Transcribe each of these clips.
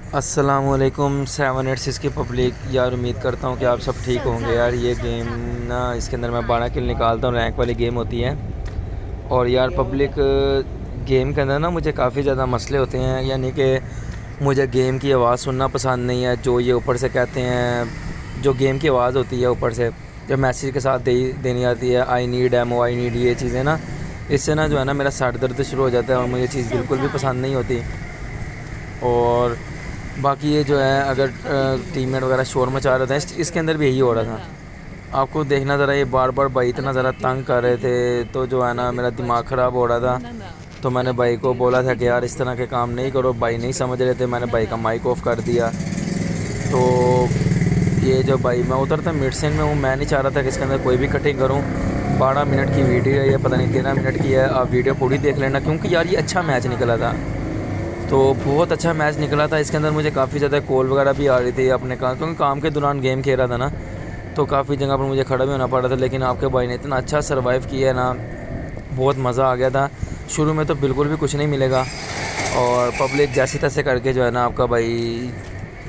अस्सलामुअलैकुम 786 की पब्लिक यार, उम्मीद करता हूँ कि आप सब ठीक होंगे यार। ये गेम ना, इसके अंदर मैं 12 किल निकालता हूँ, रैंक वाली गेम होती है। और यार पब्लिक गेम के अंदर ना मुझे काफ़ी ज़्यादा मसले होते हैं, यानी कि मुझे गेम की आवाज़ सुनना पसंद नहीं है। जो ये ऊपर से कहते हैं, जो गेम की आवाज़ होती है ऊपर से जो मैसेज के साथ देनी आती है, I need MO, I need, ये चीज़ें ना, इससे ना जो है ना मेरा सर दर्द शुरू हो जाता है और मुझे ये चीज़ बिल्कुल भी पसंद नहीं होती। और बाकी ये जो है, अगर टीममेट वगैरह शोर मचा रहे थे, इसके अंदर भी यही हो रहा था। आपको देखना ज़रा, ये बार बार भाई इतना ज़रा तंग कर रहे थे, तो जो है ना मेरा दिमाग ख़राब हो रहा था। तो मैंने भाई को बोला था कि यार इस तरह के काम नहीं करो। भाई नहीं समझ रहे थे, मैंने भाई का माइक ऑफ कर दिया। तो ये जो भाई, मैं उतरता मिड सेन में हूँ, मैं नहीं चाह रहा था कि इसके अंदर कोई भी कटिंग करूँ। 12 मिनट की वीडियो है ये, पता नहीं 13 मिनट की है। आप वीडियो पूरी देख लेना, क्योंकि यार ये अच्छा मैच निकला था। तो बहुत अच्छा मैच निकला था। इसके अंदर मुझे काफ़ी ज़्यादा कॉल वगैरह भी आ रही थी अपने काम, क्योंकि काम के दौरान गेम खेल रहा था ना, तो काफ़ी जगह पर मुझे खड़ा भी होना पड़ रहा था। लेकिन आपके भाई ने इतना अच्छा सर्वाइव किया है ना, बहुत मज़ा आ गया था। शुरू में तो बिल्कुल भी कुछ नहीं मिलेगा, और पब्लिक जैसे तैसे करके जो है ना आपका भाई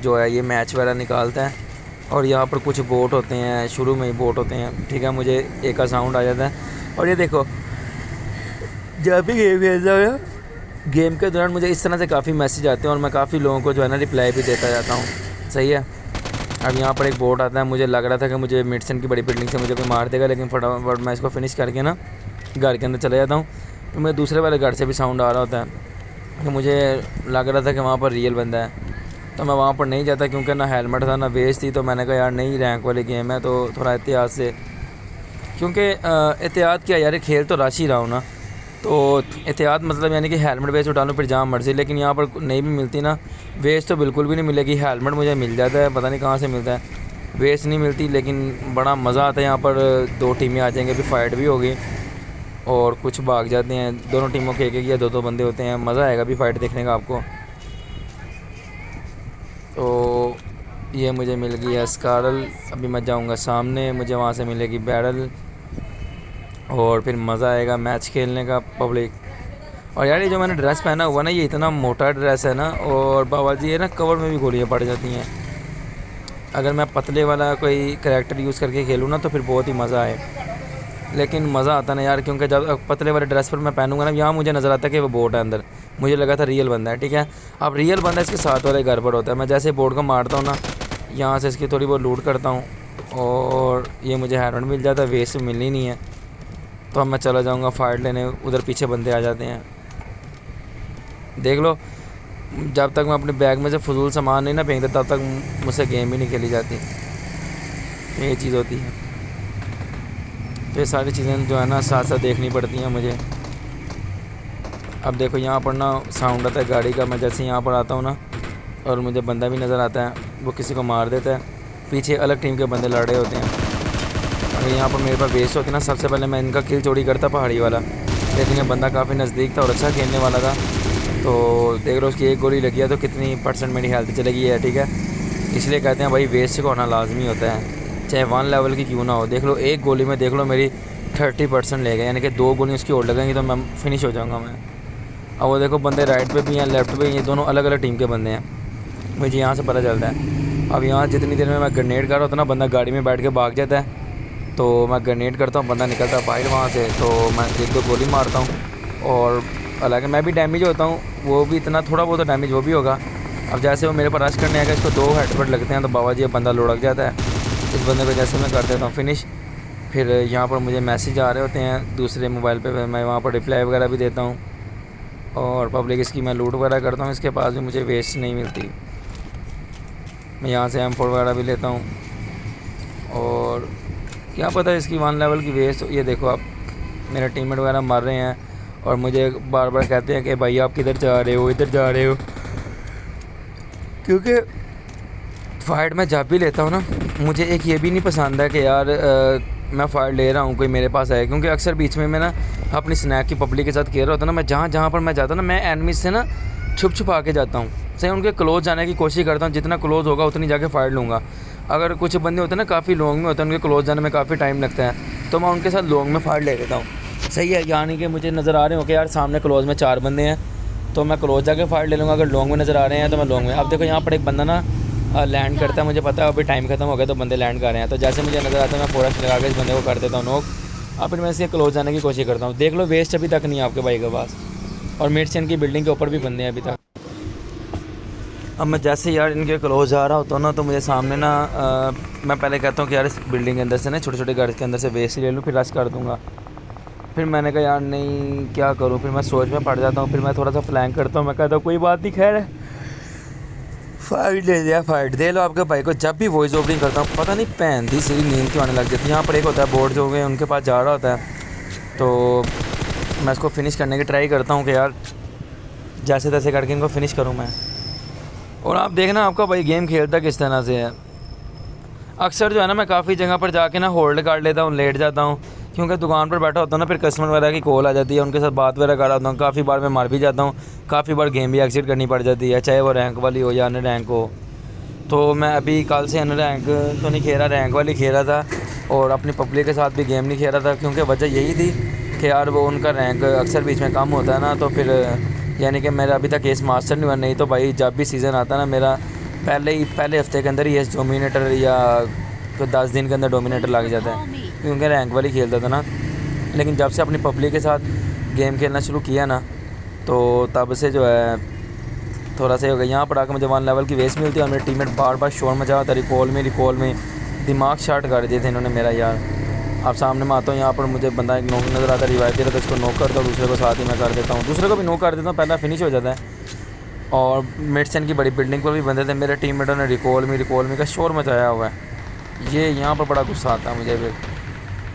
जो है ये मैच वगैरह निकालता है। और यहाँ पर कुछ बोट होते हैं, शुरू में ही बोट होते हैं, ठीक है। मुझे एक का साउंड आ जाता है। और ये देखो, जब भी गेम खेलता है, गेम के दौरान मुझे इस तरह से काफ़ी मैसेज आते हैं, और मैं काफ़ी लोगों को जो है ना रिप्लाई भी देता जाता हूँ। सही है। अब यहाँ पर एक बोट आता है, मुझे लग रहा था कि मुझे मिडसन की बड़ी बिल्डिंग से मुझे कोई मार देगा, लेकिन फटाफट मैं इसको फिनिश करके ना घर के अंदर चले जाता हूँ। तो मेरे दूसरे वाले घर से भी साउंड आ रहा होता है, तो मुझे लग रहा था कि वहाँ पर रियल बंदा है। तो मैं वहाँ पर नहीं जाता, क्योंकि ना हेलमेट था ना वेस्ट थी। तो मैंने कहा यार नहीं, रैंक वाली गेम है, तो थोड़ा एहतियात से, क्योंकि एहतियात क्या यार, खेल तो राशि रहा हूँ ना। तो एहतियात मतलब यानी कि हेलमेट वेस्ट उठा लो फिर जहाँ मर्जी। लेकिन यहाँ पर नहीं भी मिलती ना वेस्ट, तो बिल्कुल भी नहीं मिलेगी। हेलमेट मुझे मिल जाता है, पता नहीं कहाँ से मिलता है, वेस्ट नहीं मिलती। लेकिन बड़ा मज़ा आता है। यहाँ पर 2 टीमें आ जाएंगे, अभी फाइट भी होगी, और कुछ भाग जाते हैं। दोनों टीमों के एक या दो बंदे होते हैं। मज़ा आएगा अभी फाइट देखने का आपको। तो ये मुझे मिल गई है स्कारल। अभी मैं जाऊँगा सामने, मुझे वहाँ से मिलेगी बैरल, और फिर मज़ा आएगा मैच खेलने का पब्लिक। और यार ये जो मैंने ड्रेस पहना हुआ ना, ये इतना मोटा ड्रेस है ना, और बाबा जी ये ना कवर में भी गोलियाँ पड़ जाती हैं। अगर मैं पतले वाला कोई करैक्टर यूज़ करके खेलूँ ना, तो फिर बहुत ही मज़ा आए। लेकिन मज़ा आता ना यार, क्योंकि जब पतले वाले ड्रेस पर मैं पहनूंगा ना, यहाँ मुझे नज़र आता है कि वो बोट है अंदर। मुझे लगा था रियल बंदा है, ठीक है। अब रियल बंदा इसके साथ वाले घर पर होता है। मैं जैसे बोट को मारता हूँ ना, यहाँ से इसकी थोड़ी बहुत लूट करता हूँ, और ये मुझे हेलमेट मिल जाता है, वेस्ट मिल ही नहीं है। तो अब मैं चला जाऊँगा फाइट लेने, उधर पीछे बंदे आ जाते हैं। देख लो, जब तक मैं अपने बैग में से फजूल सामान नहीं ना फेंकता, तब तक मुझसे गेम भी नहीं खेली जाती। ये चीज़ होती है। तो ये सारी चीज़ें जो है ना साथ साथ देखनी पड़ती हैं मुझे। अब देखो यहाँ पर ना साउंड आता है गाड़ी का। मैं जैसे यहाँ पर आता हूँ ना, और मुझे बंदा भी नज़र आता है, वो किसी को मार देता है। पीछे अलग टीम के बंदे लड़ रहे होते हैं। अगर यहाँ पर मेरे पास बेस होती ना, सबसे पहले मैं इनका किल चोरी करता पहाड़ी वाला। लेकिन ये बंदा काफ़ी नज़दीक था और अच्छा खेलने वाला था। तो देख लो, उसकी एक गोली लगी है तो कितनी परसेंट मेरी हेल्थ चली गई है, ठीक है। इसलिए कहते हैं भाई वेस्ट को होना लाजमी होता है, चाहे 1 लेवल की क्यों ना हो। देख लो एक गोली में, देख लो मेरी 30% ले गए, यानी कि 2 गोली उसकी और लगेंगी तो मैं फिनिश हो जाऊँगा मैं। अब वो देखो बंदे राइट पे भी हैं, लेफ्ट पे, ये दोनों अलग अलग टीम के बंदे हैं, मुझे यहाँ से पता चलता है। अब यहाँ जितनी देर में मैं ग्रेनेड कर रहा होता ना, बंदा गाड़ी में बैठ के भाग जाता है। तो मैं ग्रेनेड करता हूँ, बंदा निकलता है बाहर वहाँ से, तो मैं 1-2 गोली मारता हूँ। और हालांकि मैं भी डैमेज होता हूँ, वो भी इतना थोड़ा बहुत डैमेज वो भी होगा। अब जैसे वो मेरे पर रश करने आएगा, इसको 2 हेडशॉट लगते हैं, तो बाबा जी अब बंदा लुढ़क जाता है। इस बंदे को जैसे मैं कर देता हूँ फिनिश। फिर यहाँ पर मुझे मैसेज आ रहे होते हैं दूसरे मोबाइल पे, मैं वहाँ पर रिप्लाई वगैरह भी देता हूँ। और पब्लिक इसकी मैं लूट वगैरह करता हूँ। इसके पास भी मुझे वेस्ट नहीं मिलती। मैं यहाँ से M4 वगैरह भी लेता हूँ, और क्या पता है इसकी 1 लेवल की वेस्ट। ये देखो आप, मेरे टीममेट वगैरह मार रहे हैं, और मुझे बार बार कहते हैं कि भाई आप किधर जा रहे हो, इधर जा रहे हो। क्योंकि फाइट मैं जब भी लेता हूँ ना, मुझे एक ये भी नहीं पसंद है कि यार मैं फाइट ले रहा हूँ कोई मेरे पास आए। क्योंकि अक्सर बीच में मैं ना अपनी स्नैक की पब्लिक के साथ खेल रहा होता ना, मैं जहाँ जहाँ पर मैं जाता हूँ ना, मैं एनिमीज से ना छुप आके जाता हूँ। सही, उनके क्लोज जाने की कोशिश करता हूँ, जितना क्लोज होगा उतनी जाके फाइट लूँगा। अगर कुछ बंदे होते हैं ना काफ़ी लॉन्ग में होते हैं, उनके क्लोज जाने में काफ़ी टाइम लगता है, तो मैं उनके साथ लॉन्ग में फाइट ले लेता हूँ। सही है, यानी कि मुझे नज़र आ रहे हो कि यार सामने क्लोज में 4 बंदे हैं, तो मैं क्लोज जाके फाइट ले लूँगा। अगर लॉन्ग में नज़र आ रहे हैं तो मैं लॉन्ग में। अब देखो यहाँ पर एक बंदा ना लैंड करता है, मुझे पता है अभी टाइम खत्म हो गया तो बंदे लैंड कर रहे हैं, तो जैसे मुझे नज़र आता है मैं फोरक्स लगा के इस बंदे को कर देता हूँ नॉक। अब फिर मैं इसके क्लोज जाने की कोशिश करता हूँ। देख लो वेस्ट अभी तक नहीं है आपके भाई के पास, और मिड से इनकी बिल्डिंग के ऊपर भी बंदे हैं अभी तक। अब मैं जैसे यार इनके क्लोज आ रहा होता हूँ ना, तो मुझे सामने ना मैं पहले कहता हूँ कि यार इस बिल्डिंग के अंदर से ना छोटे छोटे घर के अंदर से वेस्ट ले लूँ, फिर रश कर दूँगा। फिर मैंने कहा यार नहीं क्या करूँ, फिर मैं सोच में पड़ जाता हूँ। फिर मैं थोड़ा सा फ्लैंक करता हूँ, मैं कहता हूँ कोई बात नहीं, खैर फाइट ले लिया, फाइट दे लो आपके भाई को। जब भी वॉइस ओपनिंग करता हूँ पता नहीं पहन दी सीधी नींद क्यों आने लग जाती है। यहाँ पर एक होता है बोर्ड जो हो गए उनके पास जा रहा होता है, तो मैं इसको फिनिश करने की ट्राई करता हूँ कि यार जैसे तैसे करके इनको फिनिश करूँ मैं। और आप देखना आपका भाई गेम खेलता किस तरह से है। अक्सर जो है ना मैं काफ़ी जगह पर जाके ना होल्ड कर लेता हूँ, लेट जाता हूँ, क्योंकि दुकान पर बैठा होता हूँ ना, फिर कस्टमर वगैरह की कॉल आ जाती है, उनके साथ बात वगैरह कर रहा हूँ। काफ़ी बार मैं मार भी जाता हूँ, काफ़ी बार गेम भी एग्जिट करनी पड़ जाती है, चाहे वो रैंक वाली हो या अन्य रैंक हो। तो मैं अभी कल से अन्य रैंक तो नहीं खेल रहा, रैंक वाली खेल रहा था, और अपनी पब्लिक के साथ भी गेम नहीं खेल रहा था, क्योंकि वजह यही थी कि यार वो उनका रैंक अक्सर बीच में कम होता है ना, तो फिर यानी कि मेरा अभी तक केस मास्टर नहीं हुआ। नहीं तो भाई जब भी सीज़न आता ना मेरा पहले हफ्ते के अंदर ही एस डोमिनेटर या तो 10 दिन के अंदर डोमिनेटर लग जाता है, क्योंकि रैंक वाली खेलता था ना। लेकिन जब से अपनी पब्लिक के साथ गेम खेलना शुरू किया ना, तो तब से जो है थोड़ा सा हो गया। यहाँ पर आकर मुझे 1 लेवल की वेस्ट मिलती है, और मेरे टीममेट बार बार शोर मचा होता है, रिकॉल में दिमाग शार्ट कर दिए थे इन्होंने मेरा यार। आप सामने में आता हूँ, यहाँ पर मुझे बंदा एक नॉक नज़र आता है, रिवाइव दे रहा था, इसको नॉक करता हूँ, दूसरे को साथ ही मैं कर देता हूँ, दूसरे को भी नॉक कर देता हूँ, पहला फिनिश हो जाता है। और मिड सेन की बड़ी बिल्डिंग पर भी बंदे थे, मेरे टीममेटों ने रिकॉल में का शोर मचाया हुआ है। ये यहाँ पर बड़ा गुस्सा आता है मुझे फिर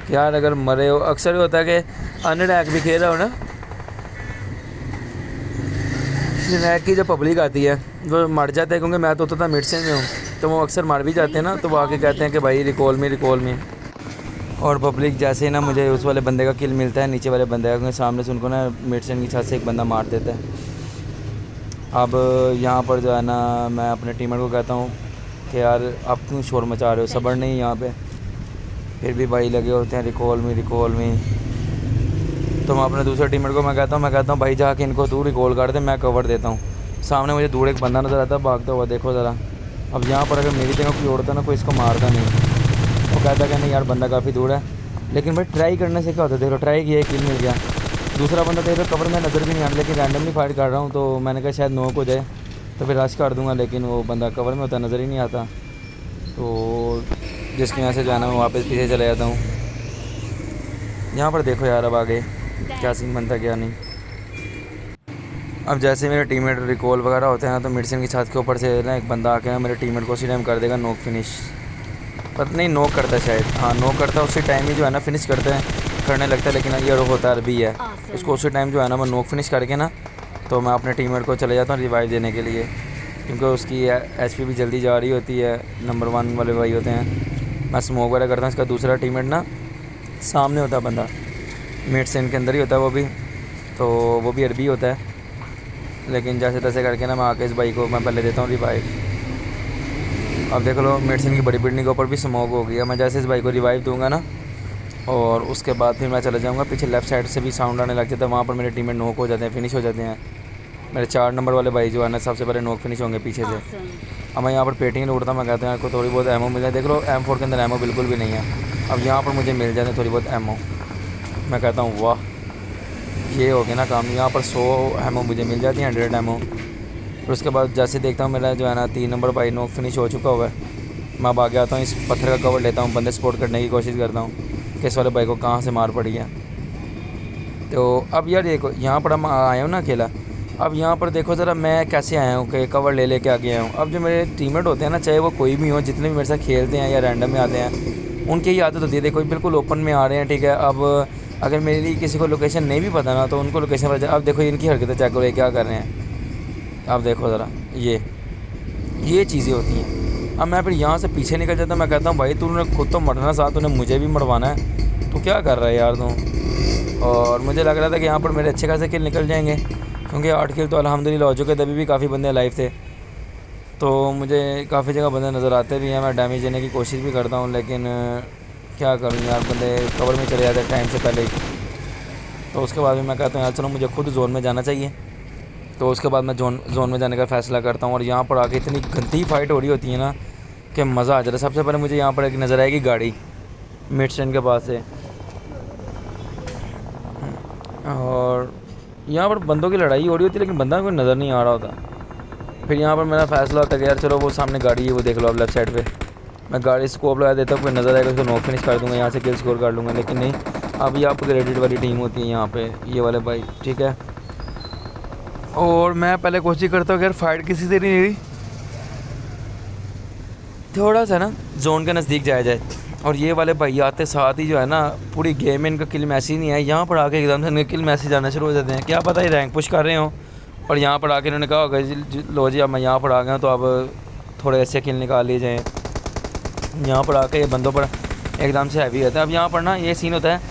कि यार अगर मरे हो। अक्सर ये होता है कि अनरैक भी खेल रहा हो ना, रैक की जब पब्लिक आती है वो मर जाता है, क्योंकि मैं तो होता था मिड सेन में हूँ, तो वो अक्सर मर भी जाते हैं ना, तो वो आके कहते हैं कि भाई रिकॉल में। और पब्लिक जैसे ही ना मुझे उस वाले बंदे का किल मिलता है, नीचे वाले बंदे का, क्योंकि सामने से उनको ना मिड सेन की छत से एक बंदा मार देता है। अब यहाँ पर जो है ना मैं अपने टीममेट को कहता हूँ कि यार आप क्यों शोर मचा रहे हो, सब्र नहीं यहाँ पे। फिर भी भाई लगे होते हैं रिकॉल में। तो मैं अपने दूसरे टीममेट को मैं कहता हूँ भाई जाके इनको तू रिकॉल कर दे, मैं कवर देता हूँ। सामने मुझे दूर एक बंदा नज़र आता है भागता हुआ, देखो ज़रा। अब यहाँ पर अगर मेरी जगह कोई उड़ता ना, कोई इसको मारता नहीं। वो कहता कि नहीं यार बंदा काफ़ी दूर है, लेकिन भाई ट्राई करने से क्या होता है, देखो ट्राई किया, किल मिल गया। दूसरा बंदा देख रहा कवर में नज़र भी नहीं आ रहा, लेकिन रैंडमली फाइट कर रहा हूँ, तो मैंने कहा शायद नॉक हो जाए तो फिर रश कर दूँगा, लेकिन वो बंदा कवर में होता नज़र ही नहीं आता, तो जिसकी वजह से जो है ना मैं वापस पीछे चले जाता हूँ। यहाँ पर देखो यार अब आगे क्या सीन बनता क्या नहीं। अब जैसे मेरे टीममेट रिकॉल वगैरह होते हैं ना, तो मिडसन की छत के ऊपर से ना एक बंदा आके ना मेरे टीममेट को उसी टाइम कर देगा नॉक फिनिश। पता नहीं नॉक करता है शायद, हाँ नॉक करता है, उसी टाइम ही जो है ना फिनिश करने लगता है। लेकिन ये होता है अरबी है, उसको उसी टाइम जो है ना मैं नॉक फिनिश करके ना, तो मैं अपने टीममेट को चले जाता हूँ रिवाइव देने के लिए, क्योंकि उसकी एचपी भी जल्दी जा रही होती है। नंबर 1 वाले भाई होते हैं, मैं स्मोक वगैरह करता हूँ। इसका दूसरा टीममेट ना सामने होता है बंदा, मिड सेन के अंदर ही होता है वो भी, तो वो भी अरबी होता है। लेकिन जैसे तैसे करके ना मैं आके इस भाई को मैं पहले देता हूँ रिवाइव। अब देख लो मिड सेन की बड़ी बिल्डिंग के ऊपर भी स्मोक हो गया। मैं जैसे इस भाई को रिवाइव दूंगा ना, और उसके बाद फिर मैं चले जाऊँगा पीछे, लेफ़्ट साइड से भी साउंड आने लग जाता है, वहाँ पर मेरे टीममेट नॉक हो जाते हैं, फिनिश हो जाते हैं। मेरे 4 नंबर वाले भाई जो है ना सबसे पहले नॉक फिनिश होंगे पीछे से। अब मैं यहाँ पर पेटिंग ढूंढता, मैं कहता हूँ आपको थोड़ी बहुत एमओ मिल जाए। देख लो M4 के अंदर एमओ बिल्कुल भी नहीं है। अब यहाँ पर मुझे मिल जाते थोड़ी बहुत एमओ, मैं कहता हूँ वाह ये हो गया ना काम। यहाँ पर 100 एमओ मुझे मिल जाती है, 100 एमओ। फिर उसके बाद जैसे देखता हूँ मेरा जो है ना 3 नंबर भाई नॉक फिनिश हो चुका हुआ है, मैं अब आगे आता हूँ, इस पत्थर का कवर लेता हूँ, बंदे स्पॉट करने की कोशिश करता हूँ कि इस वाले भाई को कहाँ से मार पड़ी है। तो अब यार देखो यहाँ पर हम आए हूँ ना अकेला। अब यहाँ पर देखो ज़रा मैं कैसे आया हूँ कि कवर ले लेके आगे आया हूँ। अब जो मेरे टीममेट होते हैं ना, चाहे वो कोई भी हो, जितने भी मेरे साथ खेलते हैं या रैंडम में आते हैं, उनकी ही आदत होती है। देखो बिल्कुल ओपन में आ रहे हैं, ठीक है। अब अगर मेरे लिए किसी को लोकेशन नहीं भी पता ना, तो उनको लोकेशन पता। अब देखो इनकी हरकतें चेक करो, ये क्या कर रहे हैं। अब देखो ज़रा ये चीज़ें होती हैं। अब मैं फिर यहाँ से पीछे निकल जाता हूँ, मैं कहता हूँ भाई तूने खुद तो मरना, साथ तूने मुझे भी मरवाना है, तो क्या कर रहा है यार तू। और मुझे लग रहा था कि यहाँ पर मेरे अच्छे खासे किल निकल जाएंगे, क्योंकि 8 किल तो अल्हम्दुलिल्लाह हो चुके थे। अभी भी काफ़ी बंदे लाइव थे, तो मुझे काफ़ी जगह बंदे नज़र आते भी हैं। मैं डैमेज देने की कोशिश भी करता हूँ, लेकिन क्या करूँ यार, बंदे कवर में चले जाते हैं टाइम से पहले ही। तो उसके बाद भी मैं कहता हूँ यार चलो मुझे खुद जोन में जाना चाहिए, तो उसके बाद मैं जोन में जाने का फ़ैसला करता हूँ। और यहाँ पर आके इतनी गंदी फाइट हो रही होती है ना कि मज़ा आ जाता है। सबसे पहले मुझे यहाँ पर एक नज़र आएगी गाड़ी मिड स्टैंड के पास से, और यहाँ पर बंदों की लड़ाई हो रही होती है लेकिन बंदा कोई नज़र नहीं आ रहा होता। फिर यहाँ पर मेरा फ़ैसला होता है कि यार चलो वो सामने गाड़ी है वो देख लो आप लेफ्ट साइड पे, मैं गाड़ी स्कोप लगा देता हूँ, कोई नज़र आएगा उसको नॉक फिनिश कर दूँगा, यहाँ से किल स्कोर कर लूँगा। लेकिन नहीं, अभी आप ग्रेडेड वाली टीम होती है यहाँ पे, ये वाले भाई, ठीक है। और मैं पहले कोशिश करता हूँ कि यार फाइट किसी से नहीं रही, थोड़ा सा ना जोन के नज़दीक जाया जाए। और ये वाले भाई आते साथ ही जो है ना पूरी गेम में इनका किल मैसेज नहीं है, यहाँ पर आके एकदम से इनके किल मैसेज आना शुरू हो जाते हैं। क्या पता ये रैंक पुश कर रहे हो और यहाँ पर आके इन्होंने कहा होगा लो जी अब मैं यहाँ पर आ गया हूँ तो अब थोड़े ऐसे किल निकाल लिए जाएँ। यहाँ पर आके ये बंदों पर एकदम से हैवी होता है। अब यहाँ पर ना ये सीन होता है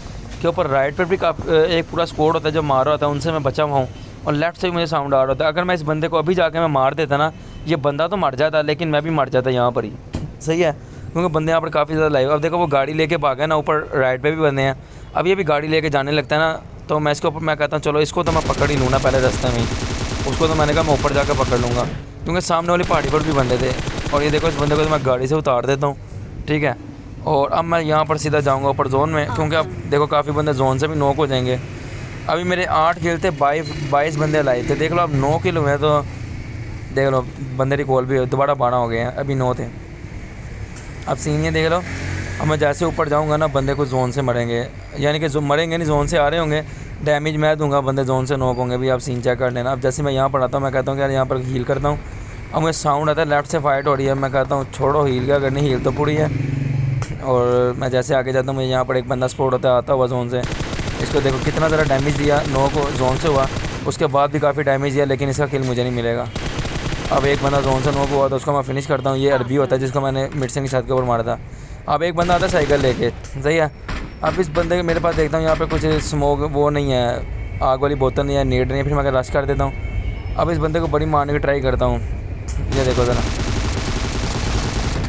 कि ऊपर राइट पर भी एक पूरा स्क्वाड होता है जो मार रहा होता है, उनसे मैं बचा हुआ हूँ, और लेफ्ट से भी मुझे साउंड आ रहा होता है। अगर मैं इस बंदे को अभी जाके मैं मार देता ना, ये बंदा तो मर जाता लेकिन मैं भी मर जाता यहाँ पर ही, सही है, क्योंकि बंदे यहाँ पर काफ़ी ज़्यादा लाइव। अब देखो वो गाड़ी लेके भागा है ना, ऊपर राइट पे भी बंदे हैं। अब ये भी गाड़ी लेके जाने लगता है ना, तो मैं इसके ऊपर मैं कहता हूँ चलो इसको तो मैं पकड़ ही लूँ ना पहले रास्ते में ही, उसको तो मैंने कहा मैं ऊपर जाकर पकड़ लूँगा, क्योंकि सामने वाली पहाड़ी पर भी बंदे थे। और ये देखो इस बंदे को तो मैं गाड़ी से उतार देता हूँ, ठीक है। और अब मैं यहाँ पर सीधा जाऊँगा ऊपर जोन में, क्योंकि अब देखो काफ़ी बंदे जोन से भी नॉक हो जाएंगे। अभी मेरे 8 किल थे, 22 बंदे लाए थे, देख लो अब 9 किल हुए तो देख लो बंदे रिकॉल भी दोबारा 12 हो गए हैं, अभी 9 थे। अब सीन ये देख लो, अब मैं जैसे ऊपर जाऊंगा ना बंदे को जोन से मरेंगे, यानी कि जो मरेंगे नहीं जोन से आ रहे होंगे, डैमेज मैं दूंगा, बंदे जोन से नॉक होंगे। भी आप सीन चेक कर लेना। अब जैसे मैं यहाँ पर आता हूँ मैं कहता हूँ कि यार यहाँ पर हील करता हूँ। अब मुझे साउंड आता है लेफ्ट से फाइट हो रही है, मैं कहता हूँ छोड़ो हील क्या करनी, हील तो पूरी है। और मैं जैसे आगे जाता हूँ मुझे यहाँ पर एक बंदा स्पॉट होता है आता हुआ जोन से, इसको देखो कितना ज़रा डैमेज दिया, 9 को जोन से हुआ, उसके बाद भी काफ़ी डैमेज दिया, लेकिन इसका किल मुझे नहीं मिलेगा। अब एक बंदा जोन से 9 को हुआ तो उसको मैं फिनिश करता हूँ। ये अरबी होता है जिसको मैंने मिडसन की छत के ऊपर मारा था। अब एक बंदा आता है साइकिल लेके, सही है। अब इस बंदे के मेरे पास देखता हूँ यहाँ पे कुछ स्मोक वो नहीं है, आग वाली बोतल नहीं है, नीड नहीं है, फिर मैं रश कर देता हूँ। अब इस बंदे को बड़ी मारने की ट्राई करता हूँ, ये देखो ज़रा,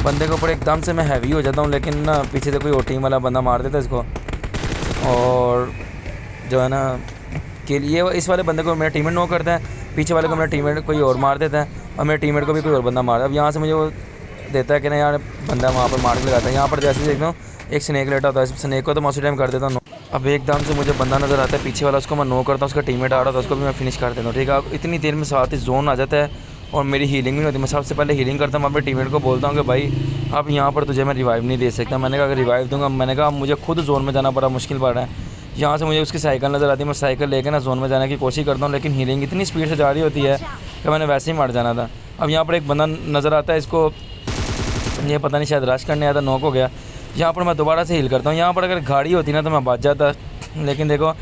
बंदे के ऊपर एकदम से मैं हैवी हो जाता हूँ, लेकिन ना पीछे से कोई और टीम वाला बंदा मार देता है इसको, और जो है ना किल ये इस वाले बंदे को मेरा टीममेट नॉक करता है, पीछे वाले को मेरा टीममेट कोई और मार देता है, और मेरे टीममेट को भी कोई और बंदा मार। अब यहाँ से मुझे वो देता है कि ना यार बंदा वहाँ पर मार के लगाता है। यहाँ पर जैसे देखता हूँ एक स्नेक लेटा होता है, स्नेक को तो मौसम टाइम कर देता हूँ। अब एकदम से मुझे बंदा नज़र आता है पीछे वाला, उसको मैं नो करता हूँ, उसका टीममेट आ रहा था उसको भी मैं फिनिश कर देता हूँ, ठीक है। अब इतनी देर में साथ ही जोन आ जाता है और मेरी हीलिंग भी होती है। मैं सबसे पहले हीलिंग करता हूँ, अपने टीममेट को बोलता हूँ कि भाई अब यहाँ पर तुझे मैं रिवाइव नहीं दे सकता। मैंने कहा अगर रिवाइव दूंगा, मैंने कहा मुझे खुद जोन में जाना बड़ा मुश्किल पड़ रहा है। यहाँ से मुझे उसकी साइकिल नज़र आती है, मैं साइकिल लेकर ना जोन में जाने की कोशिश करता हूँ, लेकिन हीलिंग इतनी स्पीड से जा रही होती है कि मैंने वैसे ही मर जाना था। अब यहाँ पर एक बंदा नज़र आता है, इसको ये पता नहीं शायद रश करने आया था, नॉक हो गया। यहाँ पर मैं दोबारा से हील करता हूँ। यहाँ पर अगर गाड़ी होती ना तो मैं बच जाता, लेकिन देखो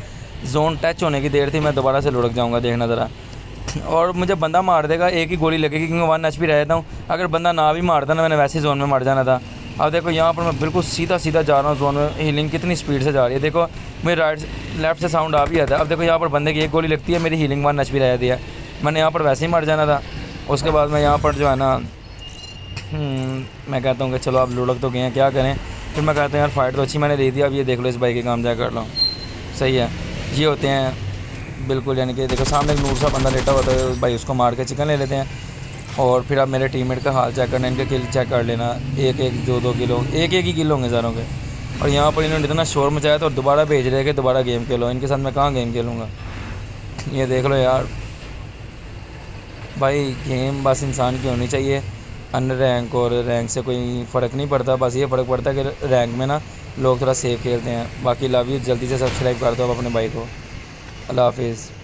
जोन टच होने की देर थी, मैं दोबारा से लुढ़क जाऊँगा, देखना ज़रा। और मुझे बंदा मार देगा, एक ही गोली लगेगी क्योंकि 1 HP रहता हूँ। अगर बंदा ना भी मारता ना मैंने वैसे ही जोन में मर जाना था। अब देखो यहाँ पर मैं बिल्कुल सीधा सीधा जा रहा हूँ जोन में, हीलिंग कितनी स्पीड से जा रही है, देखो मेरे लेफ्ट से साउंड आ भी आता है। अब देखो यहाँ पर बंदे की एक गोली लगती है, मेरी हीलिंग 1 HP रह दी है, मैंने यहाँ पर वैसे ही मर जाना था। उसके बाद मैं यहाँ पर जो है ना मैं कहता हूँ कि चलो आप लुढ़क तो गए हैं, क्या करें। फिर मैं कहता हूँ यार फाइट तो अच्छी मैंने दे दी, अब ये देख लो इस बाइक के काम जा कर लो, सही है। ये होते हैं बिल्कुल, यानी कि देखो सामने एक नूर सा बंदा लेटा हुआ था भाई, उसको मार के चिकन ले लेते हैं। और फिर आप मेरे टीममेट का हाल चेक करना, इनके किल चेक कर लेना, 1-1 2-2 किलो, एक ही किल होंगे सारों के। और यहाँ पर इन्होंने इतना शोर मचाया था और दोबारा भेज रहे कि दोबारा गेम खेलो, इनके साथ मैं कहाँ गेम खेलूँगा। ये देख लो यार भाई, गेम बस इंसान की होनी चाहिए, अन्य रैंक और रैंक से कोई फ़र्क नहीं पड़ता। बस ये फ़र्क पड़ता है कि रैंक में ना लोग थोड़ा सेफ खेलते हैं। बाकी लव यू, जल्दी से सब्सक्राइब कर दो आप अपने भाई को। अल्लाह हाफिज़।